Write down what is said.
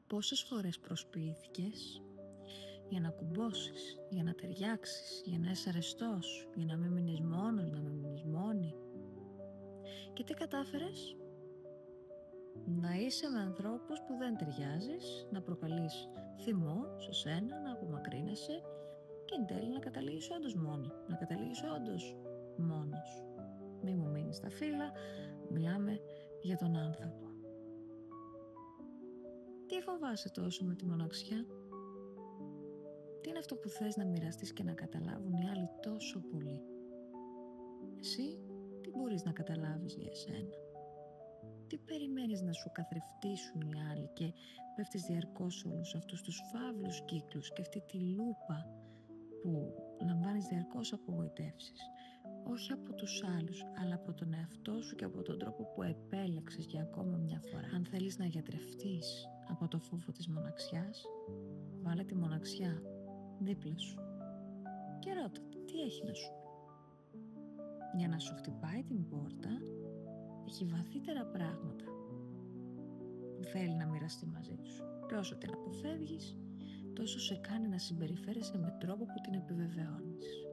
Πόσες φορές προσποιήθηκες για να κουμπώσεις, για να ταιριάξεις, για να είσαι αρεστός, για να μην μείνεις μόνος, να μην μείνεις μόνη. Και τι κατάφερες? Να είσαι με ανθρώπους που δεν ταιριάζεις, να προκαλείς θυμό σε σένα, να απομακρύνεσαι και εν τέλει να καταλήγεις όντως μόνη, να καταλήγεις όντως μόνος. Μη μου μείνεις στα φύλλα, μιλάμε για τον άνθρωπο. Τι φοβάσαι τόσο με τη μοναξιά? Τι είναι αυτό που θες να μοιραστείς και να καταλάβουν οι άλλοι τόσο πολύ? Εσύ τι μπορείς να καταλάβεις για εσένα? Τι περιμένεις να σου καθρεφτήσουν οι άλλοι και πέφτεις διαρκώς σε όλους αυτούς τους φαύλους κύκλους και αυτή τη λούπα που λαμβάνεις διαρκώς απογοητεύσεις? Όχι από τους άλλους, αλλά από τον εαυτό σου και από τον τρόπο που επέλεξες για ακόμα μια φορά. Αν θέλεις να γιατρευτείς από το φόβο της μοναξιάς, βάλε τη μοναξιά δίπλα σου και ρώτα τι έχει να σου πει. Για να σου χτυπάει την πόρτα, έχει βαθύτερα πράγματα που θέλει να μοιραστεί μαζί σου. Και όσο την αποφεύγεις, τόσο σε κάνει να συμπεριφέρεσαι με τρόπο που την επιβεβαιώνεις.